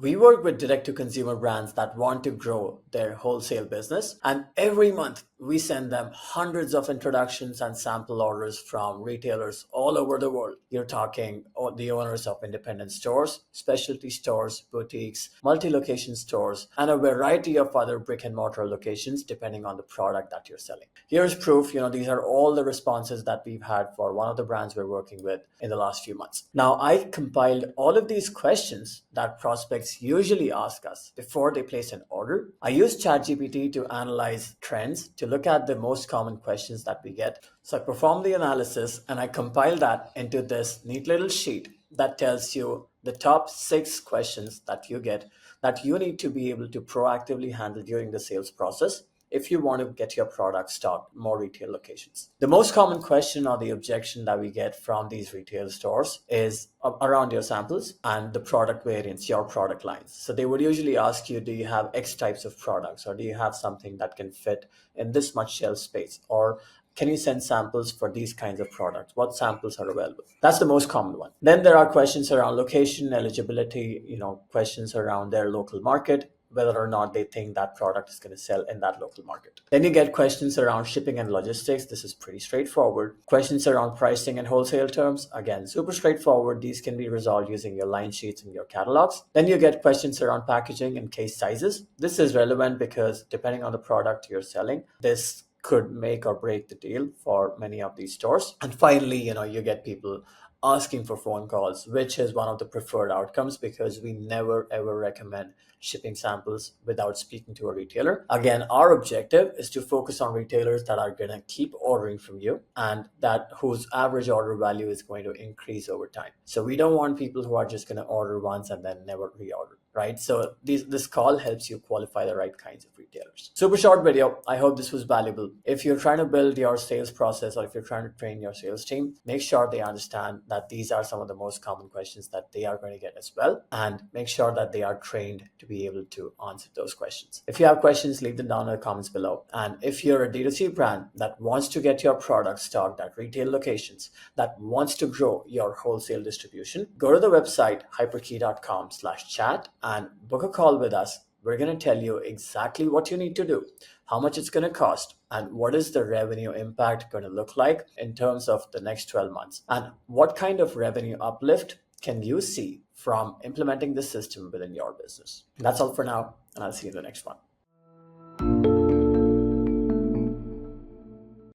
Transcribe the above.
We work with direct to consumer brands that want to grow their wholesale business. And every month, we send them hundreds of introductions and sample orders from retailers all over the world. You're talking the owners of independent stores, specialty stores, boutiques, multi location stores, and a variety of other brick and mortar locations depending on the product that you're selling. Here's proof. These are all the responses that we've had for one of the brands we're working with in the last few months. Now, I compiled all of these questions that prospects usually ask us before they place an order. I use ChatGPT to analyze trends, to look at the most common questions that we get. So I perform the analysis and I compile that into this neat little sheet that tells you the top 6 questions that you get that you need to be able to proactively handle during the sales process if you want to get your product stocked more retail locations. The most common question or the objection that we get from these retail stores is around your samples and the product variants, your product lines. So they would usually ask you, do you have X types of products, or do you have something that can fit in this much shelf space, or can you send samples for these kinds of products? What samples are available? That's the most common one. Then there are questions around location, eligibility, questions around their local market, whether or not they think that product is going to sell in that local market. Then you get questions around shipping and logistics. This is pretty straightforward. Questions around pricing and wholesale terms. Again, super straightforward. These can be resolved using your line sheets and your catalogs. Then you get questions around packaging and case sizes. This is relevant because depending on the product you're selling, this could make or break the deal for many of these stores. And finally, you get people asking for phone calls, which is one of the preferred outcomes because we never ever recommend shipping samples without speaking to a retailer. Again, our objective is to focus on retailers that are going to keep ordering from you and that whose average order value is going to increase over time. So we don't want people who are just going to order once and then never reorder, right? So this call helps you qualify the right kinds of retailers. Super short video. I hope this was valuable. If you're trying to build your sales process or if you're trying to train your sales team, make sure they understand that these are some of the most common questions that they are going to get as well, and make sure that they are trained to be able to answer those questions. If you have questions, leave them down in the comments below. And if you're a D2C brand that wants to get your product stocked at retail locations, that wants to grow your wholesale distribution, go to the website hyperkey.com/chat and book a call with us. We're going to tell you exactly what you need to do, how much it's going to cost, and what is the revenue impact going to look like in terms of the next 12 months, and what kind of revenue uplift can you see from implementing the system within your business. That's all for now, and I'll see you in the next one.